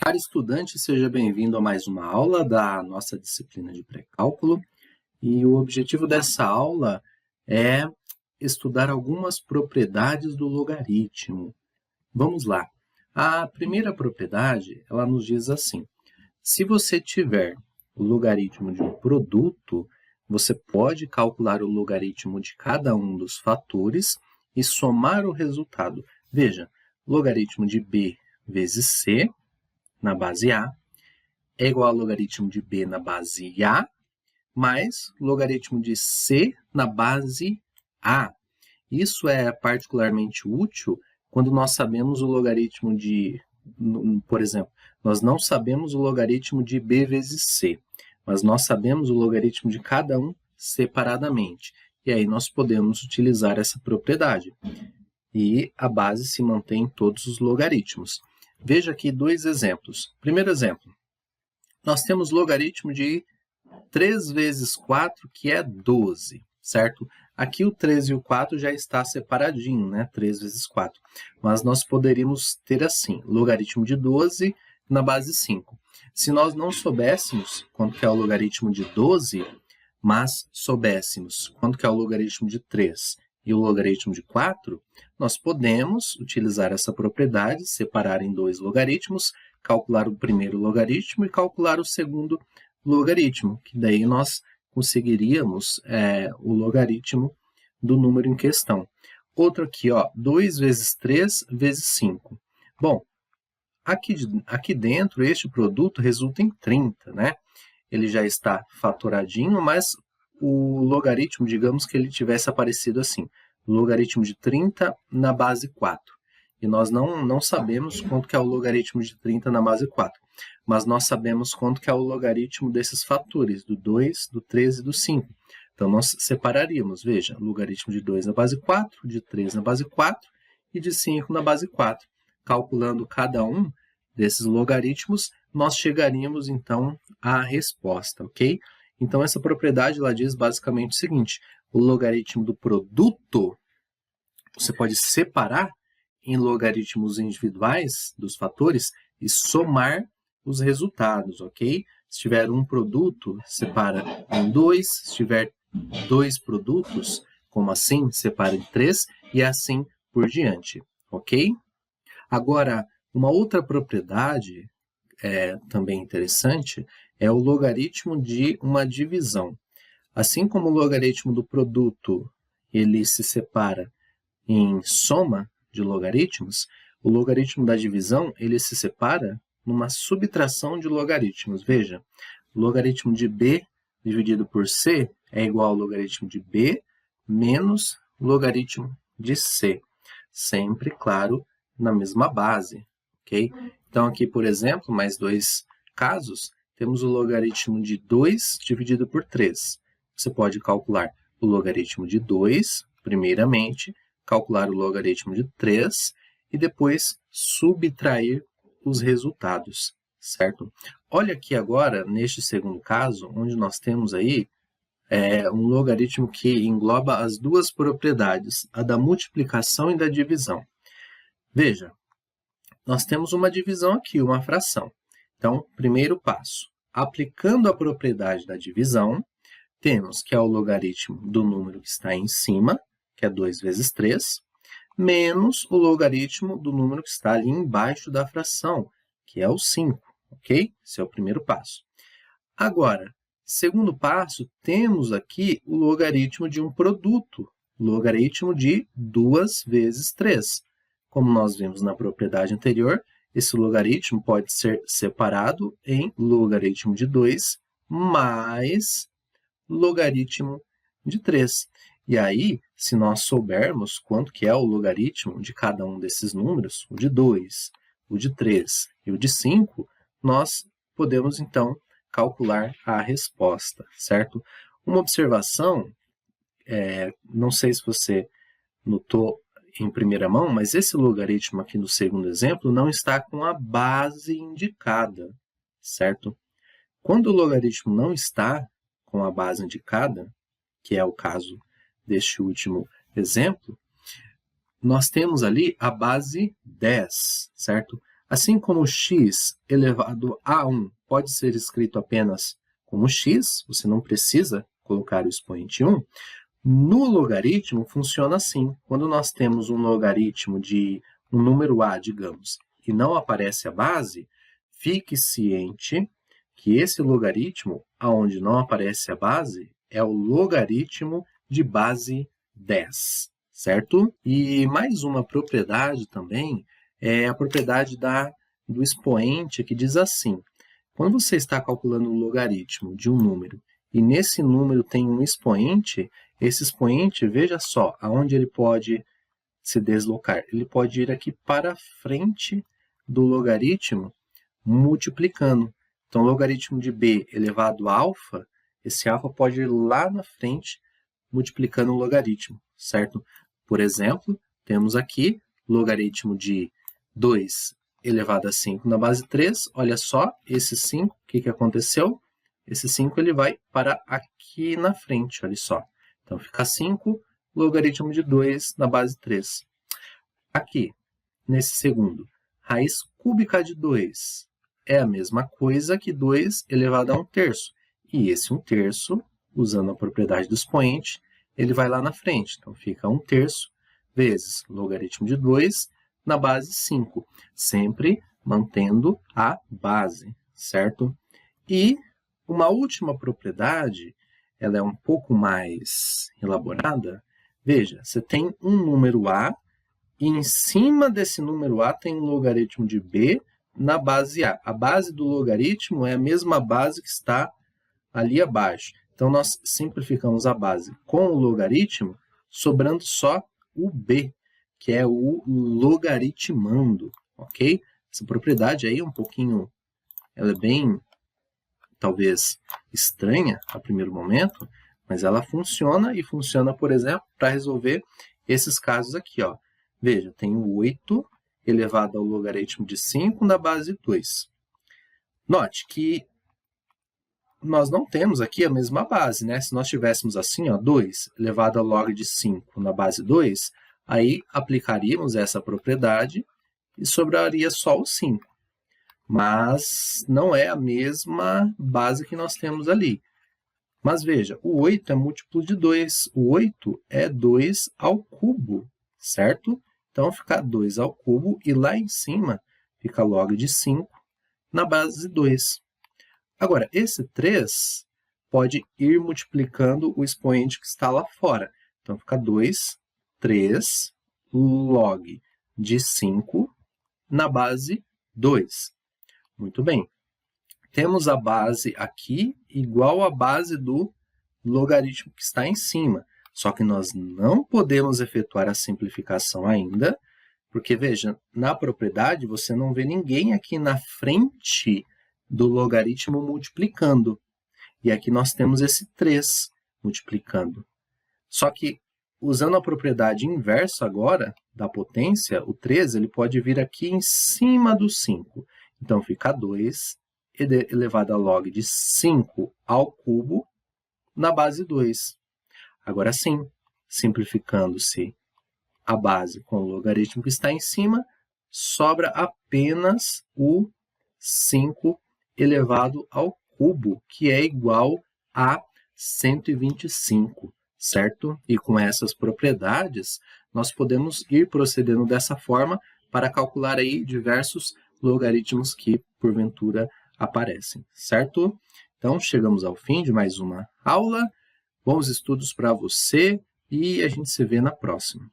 Caro estudante, seja bem-vindo a mais uma aula da nossa disciplina de pré-cálculo. E o objetivo dessa aula é estudar algumas propriedades do logaritmo. Vamos lá. A primeira propriedade, ela nos diz assim: se você tiver o logaritmo de um produto, você pode calcular o logaritmo de cada um dos fatores e somar o resultado. Veja, logaritmo de b vezes c na base A é igual ao logaritmo de B na base A, mais logaritmo de C na base A. Isso é particularmente útil quando nós sabemos o logaritmo de, por exemplo, nós não sabemos o logaritmo de B vezes C, mas nós sabemos o logaritmo de cada um separadamente. E aí nós podemos utilizar essa propriedade. E a base se mantém em todos os logaritmos. Veja aqui dois exemplos. Primeiro exemplo, nós temos logaritmo de 3 vezes 4, que é 12, certo? Aqui o 3 e o 4 já está separadinho, né? 3 vezes 4. Mas nós poderíamos ter assim, logaritmo de 12 na base 5. Se nós não soubéssemos quanto que é o logaritmo de 12, mas soubéssemos quanto que é o logaritmo de 3 e o logaritmo de 4, nós podemos utilizar essa propriedade, separar em dois logaritmos, calcular o primeiro logaritmo e calcular o segundo logaritmo, que daí nós conseguiríamos o logaritmo do número em questão. Outro aqui, ó, 2 vezes 3 vezes 5. Bom, aqui dentro, este produto resulta em 30, né? Ele já está fatoradinho, mas o logaritmo, digamos que ele tivesse aparecido assim, logaritmo de 30 na base 4. E nós não sabemos quanto que é o logaritmo de 30 na base 4, mas nós sabemos quanto que é o logaritmo desses fatores, do 2, do 3 e do 5. Então, nós separaríamos, veja, logaritmo de 2 na base 4, de 3 na base 4 e de 5 na base 4. Calculando cada um desses logaritmos, nós chegaríamos, então, à resposta, ok? Então, essa propriedade ela diz basicamente o seguinte: o logaritmo do produto você pode separar em logaritmos individuais dos fatores e somar os resultados, ok? Se tiver um produto, separa em 2. Se tiver 2 produtos, como assim? Separa em 3 e assim por diante, ok? Agora, uma outra propriedade também interessante é o logaritmo de uma divisão. Assim como o logaritmo do produto ele se separa em soma de logaritmos, o logaritmo da divisão ele se separa numa subtração de logaritmos. Veja, o logaritmo de b dividido por c é igual ao logaritmo de b menos logaritmo de c. Sempre, claro, na mesma base, ok? Então, aqui, por exemplo, mais dois casos, temos o logaritmo de 2 dividido por 3. Você pode calcular o logaritmo de 2, primeiramente, calcular o logaritmo de 3 e depois subtrair os resultados, certo? Olha aqui agora, neste segundo caso, onde nós temos aí um logaritmo que engloba as duas propriedades, a da multiplicação e da divisão. Veja, nós temos uma divisão aqui, uma fração. Então, primeiro passo, aplicando a propriedade da divisão, temos que é o logaritmo do número que está em cima, que é 2 vezes 3, menos o logaritmo do número que está ali embaixo da fração, que é o 5, ok? Esse é o primeiro passo. Agora, segundo passo, temos aqui o logaritmo de um produto, logaritmo de 2 vezes 3. Como nós vimos na propriedade anterior, esse logaritmo pode ser separado em logaritmo de 2 mais logaritmo de 3. E aí, se nós soubermos quanto que é o logaritmo de cada um desses números, o de 2, o de 3 e o de 5, nós podemos, então, calcular a resposta, certo? Uma observação, não sei se você notou em primeira mão, mas esse logaritmo aqui no segundo exemplo não está com a base indicada, certo? Quando o logaritmo não está com a base indicada, que é o caso deste último exemplo, nós temos ali a base 10, certo? Assim como x elevado a 1 pode ser escrito apenas como x, você não precisa colocar o expoente 1, no logaritmo funciona assim. Quando nós temos um logaritmo de um número a, digamos, e não aparece a base, fique ciente que esse logaritmo, aonde não aparece a base, é o logaritmo de base 10, certo? E mais uma propriedade também é a propriedade do expoente, que diz assim: quando você está calculando o logaritmo de um número e nesse número tem um expoente, esse expoente, veja só, aonde ele pode se deslocar. Ele pode ir aqui para frente do logaritmo, multiplicando. Então, logaritmo de b elevado a alfa, esse alfa pode ir lá na frente, multiplicando o logaritmo, certo? Por exemplo, temos aqui logaritmo de 2 elevado a 5 na base 3. Olha só, esse 5, o que aconteceu? Esse 5 ele vai para aqui na frente, olha só. Então, fica 5, logaritmo de 2 na base 3. Aqui, nesse segundo, raiz cúbica de 2 é a mesma coisa que 2 elevado a 1/3. E esse 1/3, usando a propriedade do expoente, ele vai lá na frente. Então, fica 1/3 vezes logaritmo de 2 na base 5, sempre mantendo a base, certo? E uma última propriedade, ela é um pouco mais elaborada. Veja, você tem um número a, e em cima desse número a tem um logaritmo de b na base a. A base do logaritmo é a mesma base que está ali abaixo. Então, nós simplificamos a base com o logaritmo, sobrando só o b, que é o logaritmando, ok? Essa propriedade aí é um pouquinho, ela é bem, talvez, estranha a primeiro momento, mas ela funciona, e funciona, por exemplo, para resolver esses casos aqui, ó. Veja, tem o 8 elevado ao logaritmo de 5 na base 2. Note que nós não temos aqui a mesma base, né? Se nós tivéssemos assim, ó, 2 elevado ao log de 5 na base 2, aí aplicaríamos essa propriedade e sobraria só o 5. Mas não é a mesma base que nós temos ali. Mas veja, o 8 é múltiplo de 2. O 8 é 2 ao cubo, certo? Então, fica 2 ao cubo e lá em cima fica log de 5 na base 2. Agora, esse 3 pode ir multiplicando o expoente que está lá fora. Então, fica 2, 3, log de 5 na base 2. Muito bem. Temos a base aqui igual à base do logaritmo que está em cima. Só que nós não podemos efetuar a simplificação ainda, porque, veja, na propriedade você não vê ninguém aqui na frente do logaritmo multiplicando. E aqui nós temos esse 3 multiplicando. Só que, usando a propriedade inversa agora, da potência, o 3 ele pode vir aqui em cima do 5. Então, fica 2 elevado a log de 5 ao cubo na base 2. Agora sim, simplificando-se a base com o logaritmo que está em cima, sobra apenas o 5 elevado ao cubo, que é igual a 125, certo? E com essas propriedades, nós podemos ir procedendo dessa forma para calcular aí diversos logaritmos que, porventura, aparecem, certo? Então, chegamos ao fim de mais uma aula. Bons estudos para você e a gente se vê na próxima.